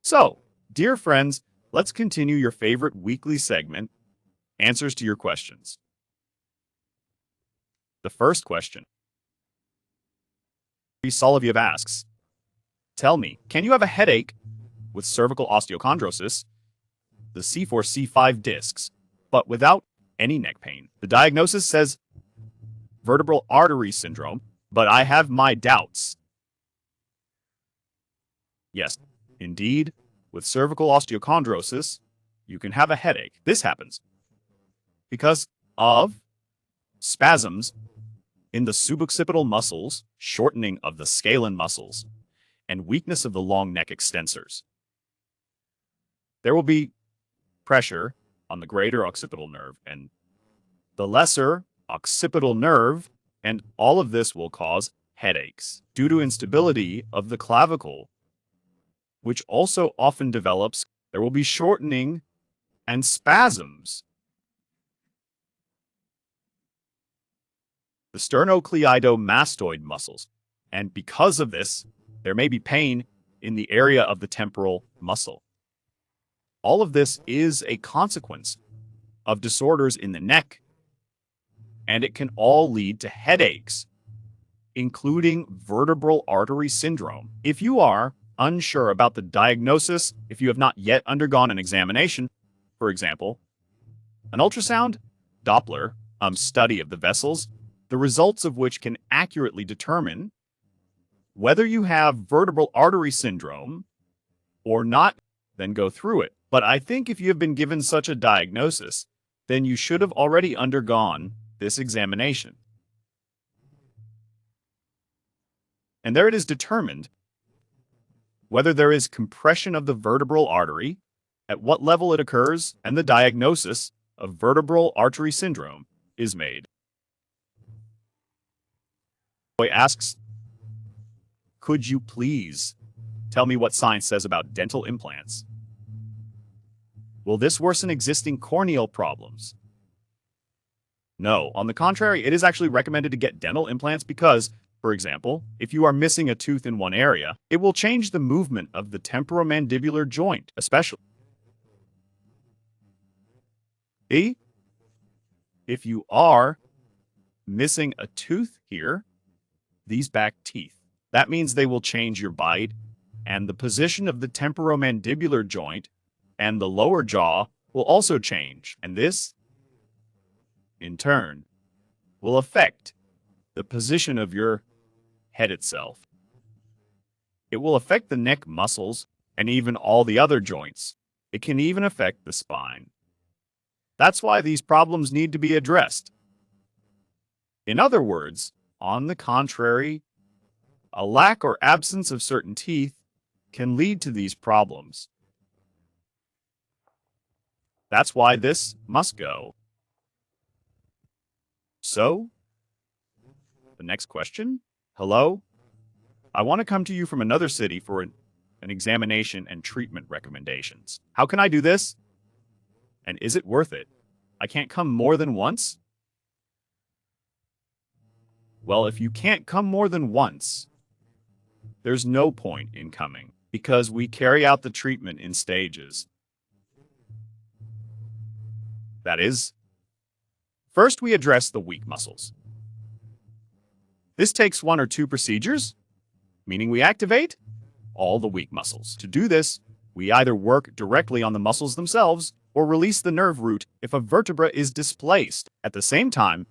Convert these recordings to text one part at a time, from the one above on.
So, dear friends, let's continue your favorite weekly segment, Answers to Your Questions. The first question. Soloviev asks, tell me, can you have a headache with cervical osteochondrosis, the C4-C5 discs, but without any neck pain? The diagnosis says vertebral artery syndrome, but I have my doubts. Yes, indeed, with cervical osteochondrosis, you can have a headache. This happens because of spasms in the suboccipital muscles, shortening of the scalene muscles, and weakness of the long neck extensors. There will be pressure on the greater occipital nerve and the lesser occipital nerve, and all of this will cause headaches due to instability of the clavicle, which also often develops. There will be shortening and spasms. The sternocleidomastoid muscles, and because of this, there may be pain in the area of the temporal muscle. All of this is a consequence of disorders in the neck, and it can all lead to headaches, including vertebral artery syndrome. If you are unsure about the diagnosis, if you have not yet undergone an examination, for example, an ultrasound, Doppler, study of the vessels, the results of which can accurately determine whether you have vertebral artery syndrome or not, then go through it. But I think if you have been given such a diagnosis, then you should have already undergone this examination. And there it is determined whether there is compression of the vertebral artery, at what level it occurs, and the diagnosis of vertebral artery syndrome is made. Boy asks, could you please tell me what science says about dental implants? Will this worsen existing corneal problems? No, on the contrary, it is actually recommended to get dental implants because, for example, if you are missing a tooth in one area, it will change the movement of the temporomandibular joint, especially. If you are missing a tooth here, these back teeth, that means they will change your bite and the position of the temporomandibular joint, and the lower jaw will also change. And this, in turn, will affect the position of your head itself. It will affect the neck muscles and even all the other joints. It can even affect the spine. That's why these problems need to be addressed. In other words, on the contrary, a lack or absence of certain teeth can lead to these problems. That's why this must go. So, the next question. Hello? I want to come to you from another city for an examination and treatment recommendations. How can I do this? And is it worth it? I can't come more than once? Well, if you can't come more than once, there's no point in coming because we carry out the treatment in stages. That is, first we address the weak muscles. This takes 1 or 2 procedures, meaning we activate all the weak muscles. To do this, we either work directly on the muscles themselves or release the nerve root if a vertebra is displaced. At the same time,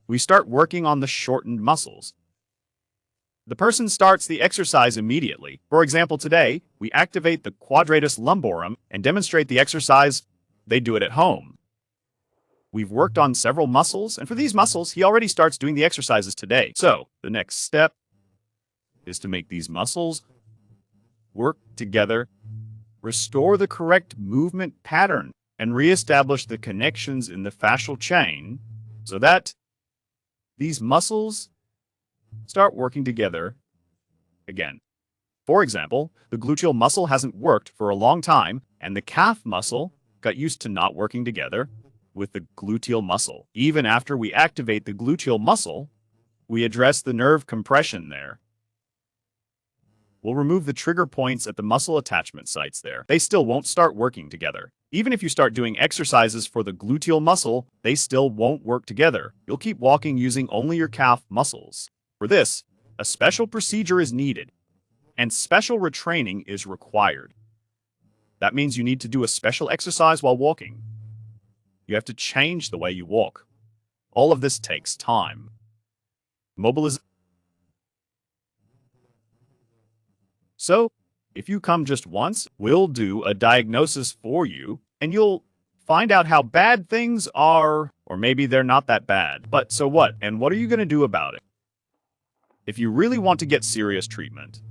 we start working on the shortened muscles. The person starts the exercise immediately. For example, today, we activate the quadratus lumborum and demonstrate the exercise. They do it at home. We've worked on several muscles, and for these muscles, he already starts doing the exercises today. So, the next step is to make these muscles work together, restore the correct movement pattern, and reestablish the connections in the fascial chain so that these muscles start working together again. For example, the gluteal muscle hasn't worked for a long time, and the calf muscle got used to not working together with the gluteal muscle. Even after we activate the gluteal muscle, we address the nerve compression there. We'll remove the trigger points at the muscle attachment sites there. They still won't start working together. Even if you start doing exercises for the gluteal muscle, they still won't work together. You'll keep walking using only your calf muscles. For this, a special procedure is needed, and special retraining is required. That means you need to do a special exercise while walking. You have to change the way you walk. All of this takes time. Mobilization. So, if you come just once, we'll do a diagnosis for you, and you'll find out how bad things are, or maybe they're not that bad. But so what? And what are you going to do about it? If you really want to get serious treatment,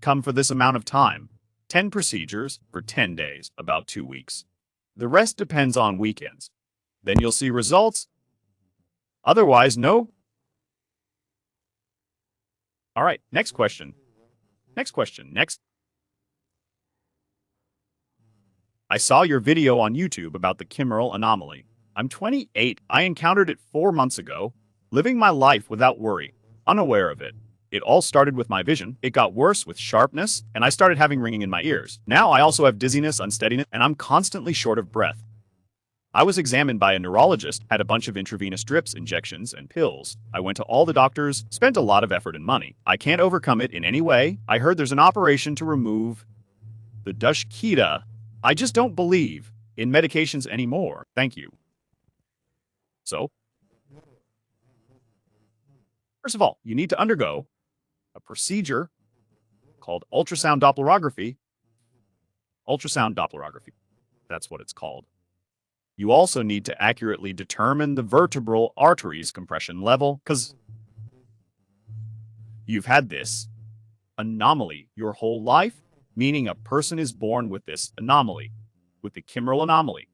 come for this amount of time. 10 procedures for 10 days, about 2 weeks. The rest depends on weekends. Then you'll see results. Otherwise, no. All right, next question. Next. I saw your video on YouTube about the Kimmerle Anomaly. I'm 28. I encountered it 4 months ago, living my life without worry, unaware of it. It all started with my vision. It got worse with sharpness, and I started having ringing in my ears. Now I also have dizziness, unsteadiness, and I'm constantly short of breath. I was examined by a neurologist, had a bunch of intravenous drips, injections, and pills. I went to all the doctors, spent a lot of effort and money. I can't overcome it in any way. I heard there's an operation to remove the dushkita. I just don't believe in medications anymore. Thank you. So, first of all, you need to undergo a procedure called ultrasound Dopplerography. Ultrasound Dopplerography. That's what it's called. You also need to accurately determine the vertebral arteries compression level, because you've had this anomaly your whole life, meaning a person is born with this anomaly, with the Kimmerle Anomaly,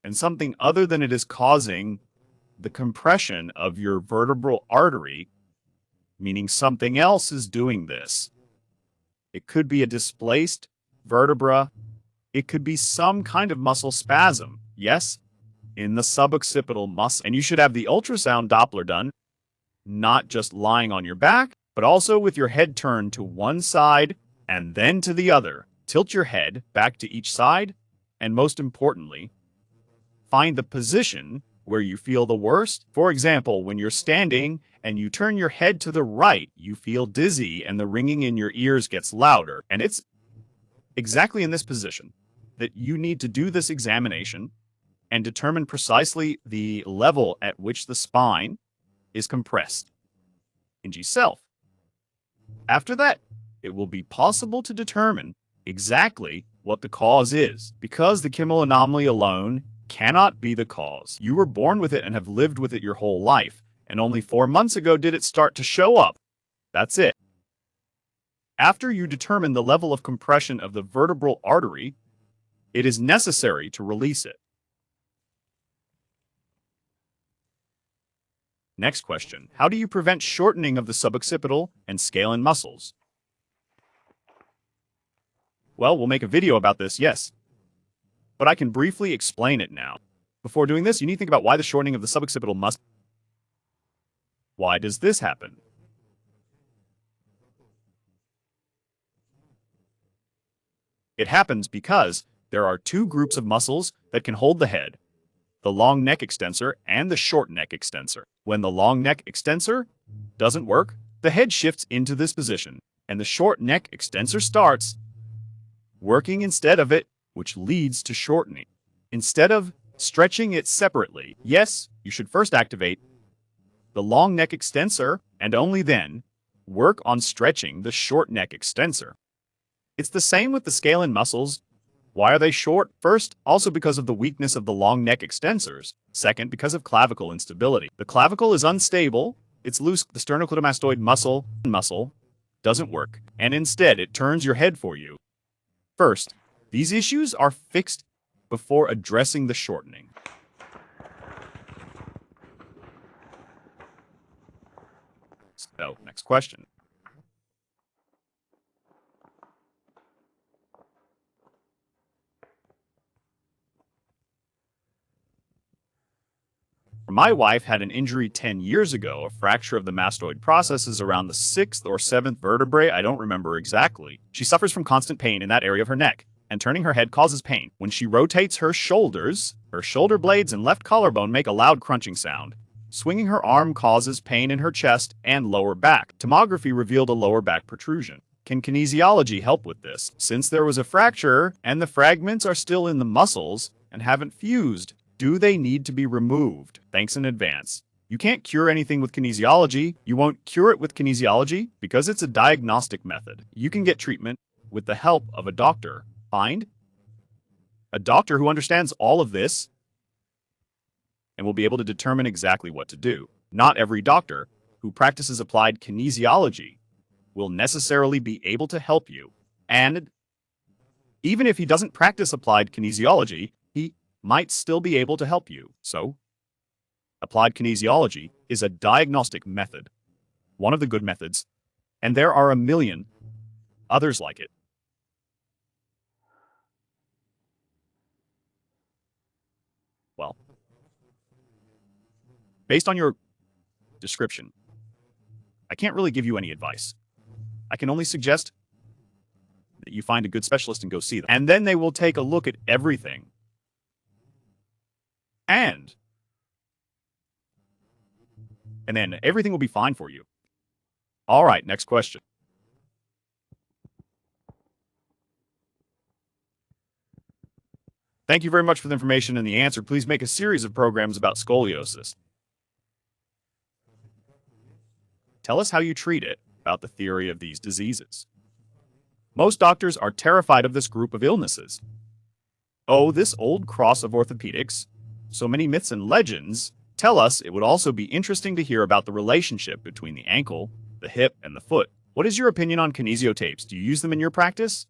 and something other than it is causing the compression of your vertebral artery, meaning something else is doing this. It could be a displaced vertebra. It could be some kind of muscle spasm. Yes, in the suboccipital muscle. And you should have the ultrasound Doppler done, not just lying on your back, but also with your head turned to one side and then to the other. Tilt your head back to each side, and most importantly, find the position where you feel the worst. For example, when you're standing and you turn your head to the right, you feel dizzy and the ringing in your ears gets louder. And it's exactly in this position that you need to do this examination and determine precisely the level at which the spine is compressed in G-self. After that, it will be possible to determine exactly what the cause is, because the Kimmerle Anomaly alone cannot be the cause. You were born with it and have lived with it your whole life, and only 4 months ago did it start to show up. That's it. After you determine the level of compression of the vertebral artery, it is necessary to release it. Next question. How do you prevent shortening of the suboccipital and scalene muscles? Well, we'll make a video about this, yes. But I can briefly explain it now. Before doing this, you need to think about why the shortening of the suboccipital muscle. Why does this happen? It happens because there are 2 groups of muscles that can hold the head, the long neck extensor and the short neck extensor. When the long neck extensor doesn't work, the head shifts into this position, and the short neck extensor starts working instead of it, which leads to shortening. Instead of stretching it separately, yes, you should first activate the long neck extensor and only then work on stretching the short neck extensor. It's the same with the scalene muscles. Why are they short? First, also because of the weakness of the long neck extensors. Second, because of clavicle instability. The clavicle is unstable, it's loose, the sternocleidomastoid muscle doesn't work, and instead it turns your head for you. First, these issues are fixed before addressing the shortening. So, next question. From My wife had an injury 10 years ago, a fracture of the mastoid processes around the 6th or 7th vertebrae, I don't remember exactly. She suffers from constant pain in that area of her neck, and turning her head causes pain. When she rotates her shoulders, her shoulder blades and left collarbone make a loud crunching sound. Swinging her arm causes pain in her chest and lower back. Tomography revealed a lower back protrusion. Can kinesiology help with this? Since there was a fracture and the fragments are still in the muscles and haven't fused, do they need to be removed? Thanks in advance. You can't cure anything with kinesiology. You won't cure it with kinesiology because it's a diagnostic method. You can get treatment with the help of a doctor. Find a doctor who understands all of this and will be able to determine exactly what to do. Not every doctor who practices applied kinesiology will necessarily be able to help you. And even if he doesn't practice applied kinesiology, he might still be able to help you. So, applied kinesiology is a diagnostic method, one of the good methods, and there are a million others like it. Well, based on your description, I can't really give you any advice. I can only suggest that you find a good specialist and go see them. And then they will take a look at everything. And then everything will be fine for you. All right, next question. Thank you very much for the information and the answer. Please make a series of programs about scoliosis. Tell us how you treat it, about the theory of these diseases. Most doctors are terrified of this group of illnesses. Oh, this old cross of orthopedics. So many myths and legends tell us it would also be interesting to hear about the relationship between the ankle, the hip, and the foot. What is your opinion on Kinesio tapes? Do you use them in your practice?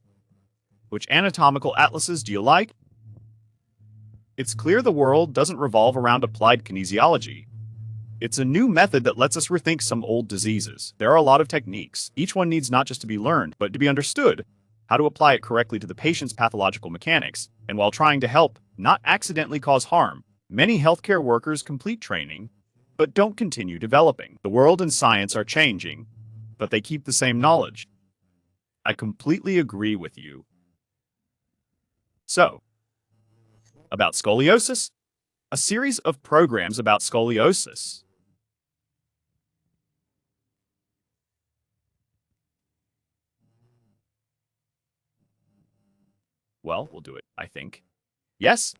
Which anatomical atlases do you like? It's clear the world doesn't revolve around applied kinesiology. It's a new method that lets us rethink some old diseases. There are a lot of techniques. Each one needs not just to be learned, but to be understood, how to apply it correctly to the patient's pathological mechanics, and while trying to help, not accidentally cause harm. Many healthcare workers complete training, but don't continue developing. The world and science are changing, but they keep the same knowledge. I completely agree with you. So, about scoliosis? A series of programs about scoliosis. Well, we'll do it, I think. Yes?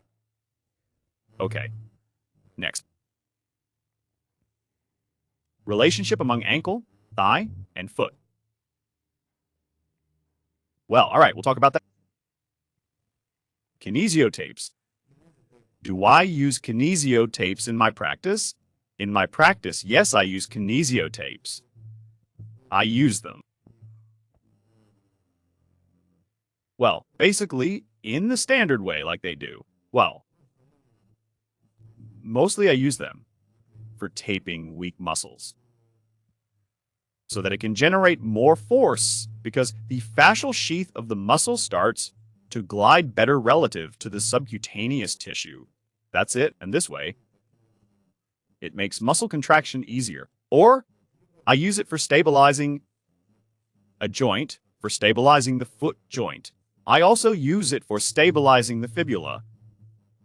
Okay. Next. Relationship among ankle, thigh, and foot. Well, all right, we'll talk about that. Kinesio tapes. Do I use Kinesio tapes in my practice? In my practice, yes, I use Kinesio tapes. I use them. Well, basically, in the standard way, like they do. Well, mostly I use them for taping weak muscles so that it can generate more force because the fascial sheath of the muscle starts to glide better relative to the subcutaneous tissue. That's it, and this way, it makes muscle contraction easier. Or I use it for stabilizing a joint, for stabilizing the foot joint. I also use it for stabilizing the fibula,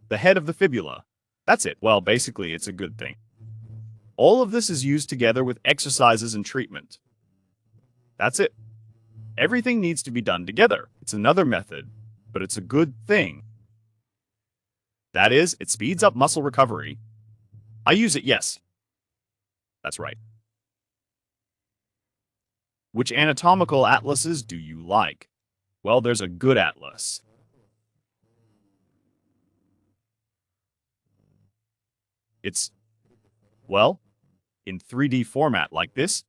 the head of the fibula. That's it. Well, basically, it's a good thing. All of this is used together with exercises and treatment. That's it. Everything needs to be done together. It's another method, but it's a good thing. That is, it speeds up muscle recovery. I use it, yes. That's right. Which anatomical atlases do you like? Well, there's a good atlas. It's, well, in 3D format like this.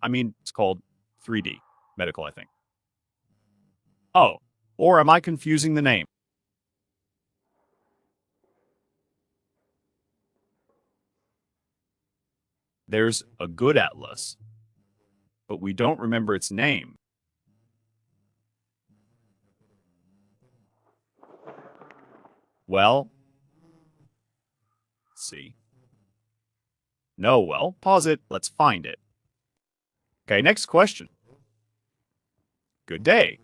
I mean, it's called 3D medical, I think. Oh, or am I confusing the name? There's a good atlas, but we don't remember its name. Well, let's see. No, well, pause it. Let's find it. Okay, next question. Good day.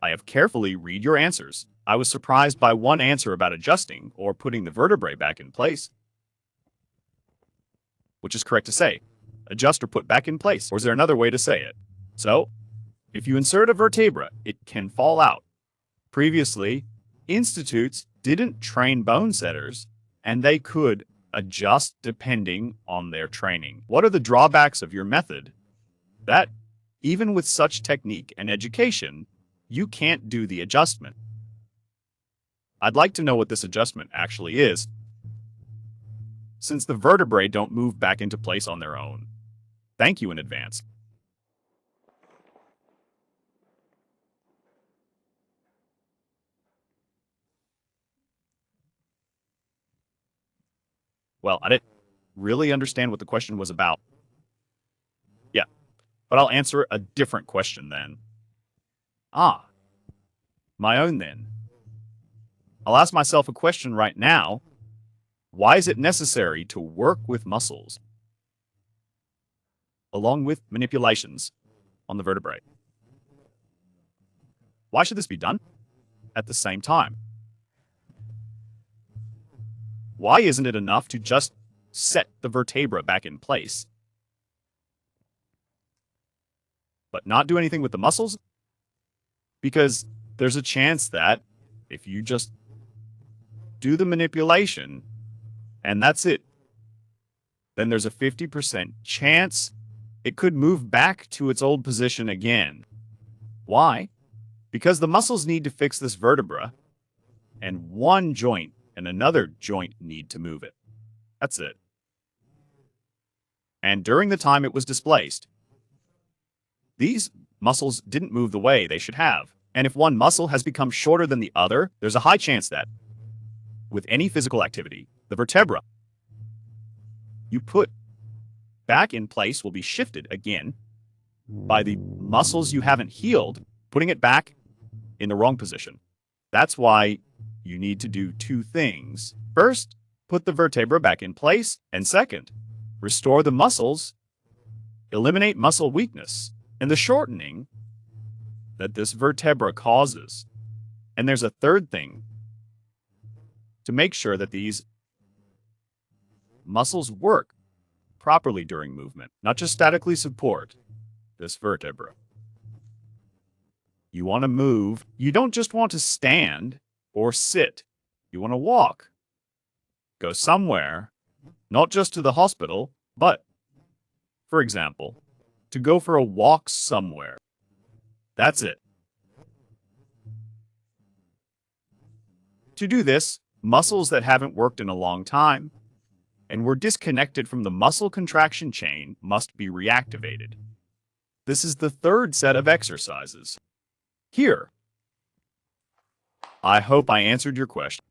I have carefully read your answers. I was surprised by one answer about adjusting or putting the vertebrae back in place. Which is correct to say? Adjust or put back in place, or is there another way to say it? So, if you insert a vertebra, it can fall out. Previously, institutes didn't train bone setters, and they could adjust depending on their training. What are the drawbacks of your method? That, even with such technique and education, you can't do the adjustment. I'd like to know what this adjustment actually is, since the vertebrae don't move back into place on their own. Thank you in advance. Well, I didn't really understand what the question was about. Yeah, but I'll answer a different question then. Ah, my own then. I'll ask myself a question right now. Why is it necessary to work with muscles along with manipulations on the vertebrae? Why should this be done at the same time? Why isn't it enough to just set the vertebra back in place, but not do anything with the muscles? Because there's a chance that if you just do the manipulation and that's it, then there's a 50% chance it could move back to its old position again. Why? Because the muscles need to fix this vertebra, and one joint and another joint need to move it. That's it. And during the time it was displaced, these muscles didn't move the way they should have. And if one muscle has become shorter than the other, there's a high chance that, with any physical activity, the vertebra you put back in place will be shifted again by the muscles you haven't healed, putting it back in the wrong position. That's why you need to do two things. First, put the vertebra back in place, and second, restore the muscles, eliminate muscle weakness, and the shortening that this vertebra causes. And there's a third thing to make sure that these muscles work properly during movement, not just statically support this vertebra. You want to move. You don't just want to stand or sit. You want to walk. Go somewhere, not just to the hospital, but, for example, to go for a walk somewhere. That's it. To do this, muscles that haven't worked in a long time and were disconnected from the muscle contraction chain must be reactivated. This is the third set of exercises. Here, I hope I answered your question.